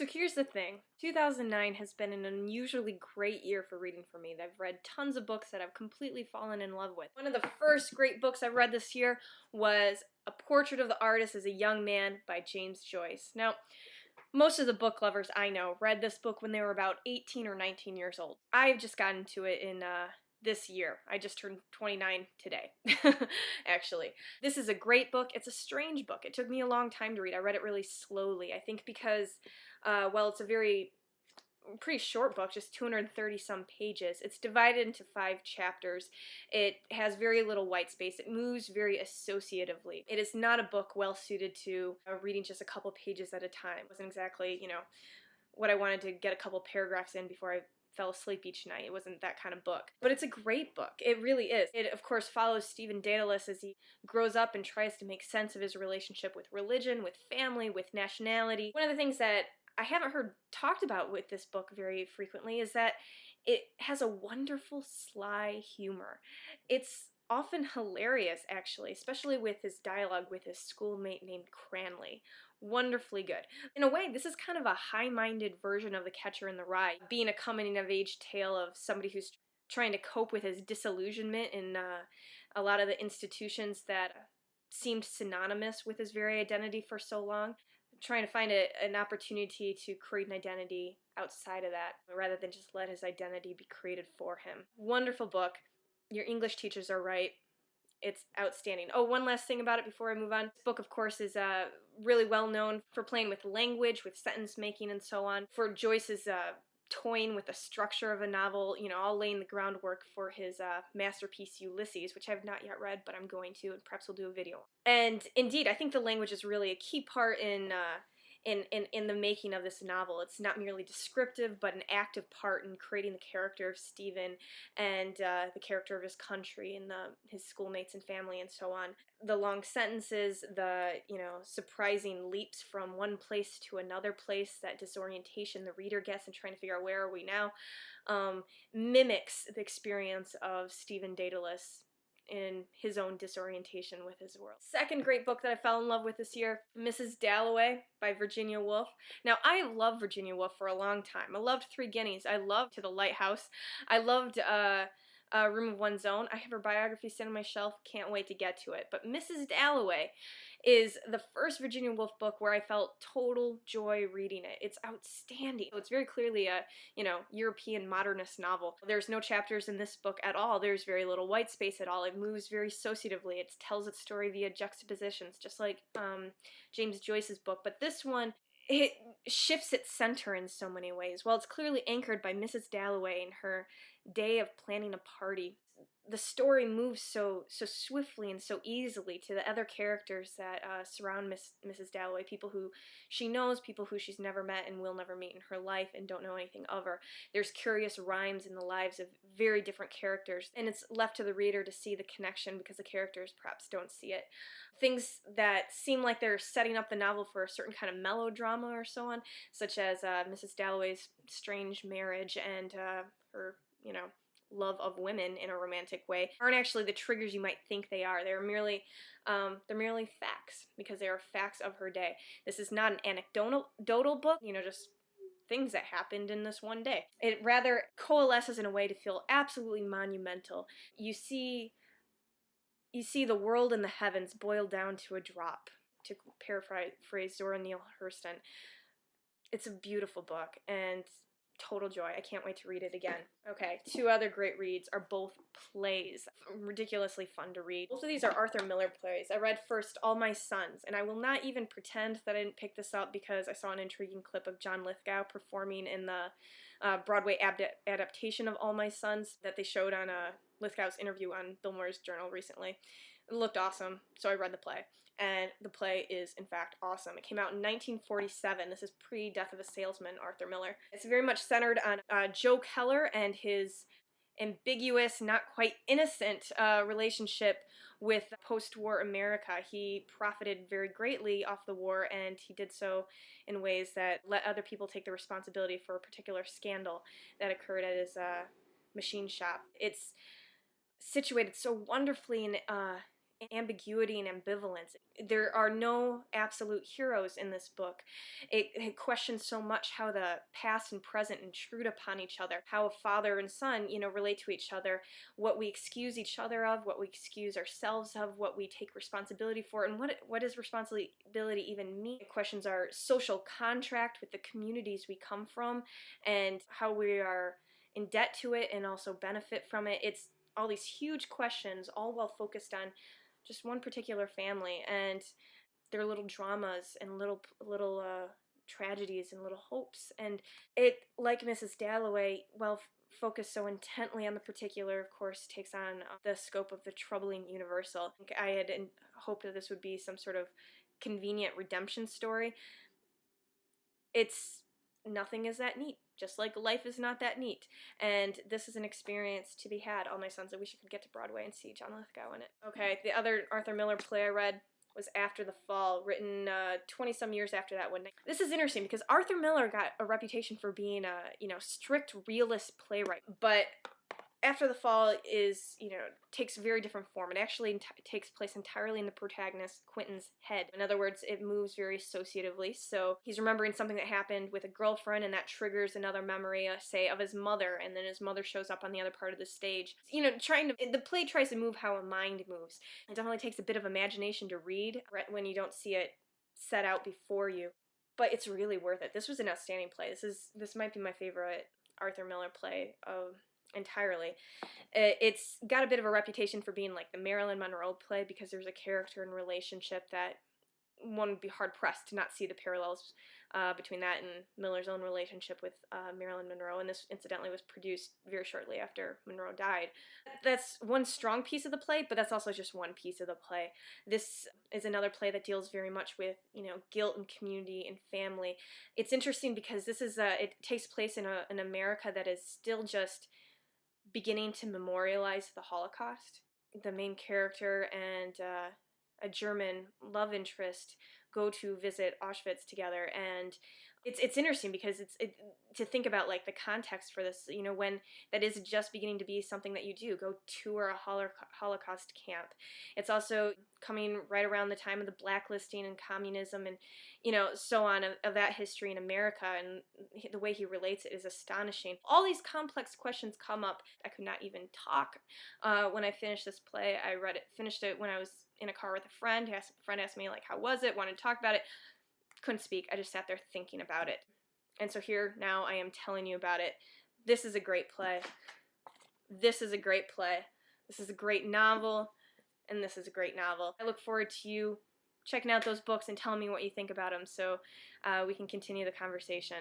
So here's the thing. 2009 has been an unusually great year for reading for me. I've read tons of books that I've completely fallen in love with. One of the first great books I read this year was A Portrait of the Artist as a Young Man by James Joyce. Now, most of the book lovers I know read this book when they were about 18 or 19 years old. I've just gotten into it in this year. I just turned 29 today, actually. This is a great book. It's a strange book. It took me a long time to read. I read it really slowly. I think because, well, it's a pretty short book, just 230 some pages. It's divided into 5 chapters. It has very little white space. It moves very associatively. It is not a book well suited to reading just a couple pages at a time. It wasn't exactly, what I wanted to get a couple paragraphs in before I fell asleep each night. It wasn't that kind of book. But it's a great book. It really is. It, of course, follows Stephen Daedalus as he grows up and tries to make sense of his relationship with religion, with family, with nationality. One of the things that I haven't heard talked about with this book very frequently is that it has a wonderful, sly humor. It's often hilarious, actually, especially with his dialogue with his schoolmate named Cranley. Wonderfully good. In a way, this is kind of a high-minded version of The Catcher in the Rye, being a coming-of-age tale of somebody who's trying to cope with his disillusionment in a lot of the institutions that seemed synonymous with his very identity for so long, trying to find an opportunity to create an identity outside of that, rather than just let his identity be created for him. Wonderful book. Your English teachers are right. It's outstanding. Oh, one last thing about it before I move on. This book, of course, is really well known for playing with language, with sentence making, and so on. For Joyce's toying with the structure of a novel, all laying the groundwork for his masterpiece Ulysses, which I've not yet read, but I'm going to, and perhaps we'll do a video. And indeed, I think the language is really a key part in the making of this novel. It's not merely descriptive, but an active part in creating the character of Stephen and the character of his country and his schoolmates and family and so on. The long sentences, the surprising leaps from one place to another place, that disorientation the reader gets in trying to figure out where are we now, mimics the experience of Stephen Daedalus in his own disorientation with his world. Second great book that I fell in love with this year, Mrs. Dalloway by Virginia Woolf. Now, I have loved Virginia Woolf for a long time. I loved Three Guineas. I loved To the Lighthouse. I loved Room of One's Own. I have her biography sitting on my shelf. Can't wait to get to it. But Mrs. Dalloway is the first Virginia Woolf book where I felt total joy reading it. It's outstanding. It's very clearly a, European modernist novel. There's no chapters in this book at all. There's very little white space at all. It moves very associatively. It tells its story via juxtapositions, just like James Joyce's book. But this one, it shifts its center in so many ways. While it's clearly anchored by Mrs. Dalloway and her day of planning a party, the story moves so swiftly and so easily to the other characters that surround Mrs. Dalloway, people who she knows, people who she's never met and will never meet in her life and don't know anything of her. There's curious rhymes in the lives of very different characters, and it's left to the reader to see the connection because the characters perhaps don't see it. Things that seem like they're setting up the novel for a certain kind of melodrama or so on, such as Mrs. Dalloway's strange marriage and her, love of women in a romantic way, aren't actually the triggers you might think they are. They're merely facts, because they are facts of her day. This is not an anecdotal book, just things that happened in this one day. It rather coalesces in a way to feel absolutely monumental. You see the world and the heavens boil down to a drop, to paraphrase Zora Neale Hurston. It's a beautiful book, and total joy. I can't wait to read it again. Okay, 2 other great reads are both plays. Ridiculously fun to read. Both of these are Arthur Miller plays. I read first All My Sons, and I will not even pretend that I didn't pick this up because I saw an intriguing clip of John Lithgow performing in the Broadway adaptation of All My Sons that they showed on Lithgow's interview on Bill Maher's Journal recently. It looked awesome, so I read the play. And the play is, in fact, awesome. It came out in 1947. This is pre-Death of a Salesman, Arthur Miller. It's very much centered on Joe Keller and his ambiguous, not quite innocent relationship with post-war America. He profited very greatly off the war, and he did so in ways that let other people take the responsibility for a particular scandal that occurred at his machine shop. It's situated so wonderfully ambiguity and ambivalence. There are no absolute heroes in this book. It questions so much how the past and present intrude upon each other, how a father and son, relate to each other, what we excuse each other of, what we excuse ourselves of, what we take responsibility for, and what does responsibility even mean? It questions our social contract with the communities we come from and how we are in debt to it and also benefit from it. It's all these huge questions, all while focused on just one particular family and their little dramas and little tragedies and little hopes. And it, like Mrs. Dalloway, focused so intently on the particular, of course, takes on the scope of the troubling universal. I had hoped that this would be some sort of convenient redemption story. It's nothing is that neat, just like life is not that neat. And this is an experience to be had. All my sons, I wish I could get to Broadway and see John Lithgow in it. Okay, the other Arthur Miller play I read was After the Fall, written 20-some years after that one. This is interesting because Arthur Miller got a reputation for being a, strict realist playwright, but After the Fall is, takes a very different form. It actually takes place entirely in the protagonist, Quentin's, head. In other words, it moves very associatively. So he's remembering something that happened with a girlfriend, and that triggers another memory, say, of his mother, and then his mother shows up on the other part of the stage. The play tries to move how a mind moves. It definitely takes a bit of imagination to read when you don't see it set out before you. But it's really worth it. This was an outstanding play. This might be my favorite Arthur Miller play entirely. It's got a bit of a reputation for being like the Marilyn Monroe play because there's a character and relationship that one would be hard-pressed to not see the parallels between that and Miller's own relationship with Marilyn Monroe, and this incidentally was produced very shortly after Monroe died. That's one strong piece of the play, but that's also just one piece of the play. This is another play that deals very much with, guilt and community and family. It's interesting because it takes place in an America that is still just beginning to memorialize the Holocaust. The main character and a German love interest go to visit Auschwitz together, and it's interesting because to think about like the context for this, when that is just beginning to be something that you do, go tour a Holocaust camp. It's also coming right around the time of the blacklisting and communism and so on of that history in America, and the way he relates it is astonishing. All these complex questions come up. I could not even talk when I finished this play. Finished it when I was in a car with a friend. A friend asked me like, how was it? Wanted to talk about it. Couldn't speak. I just sat there thinking about it. And so here now I am telling you about it. This is a great play. This is a great play. This is a great novel. And this is a great novel. I look forward to you checking out those books and telling me what you think about them so we can continue the conversation.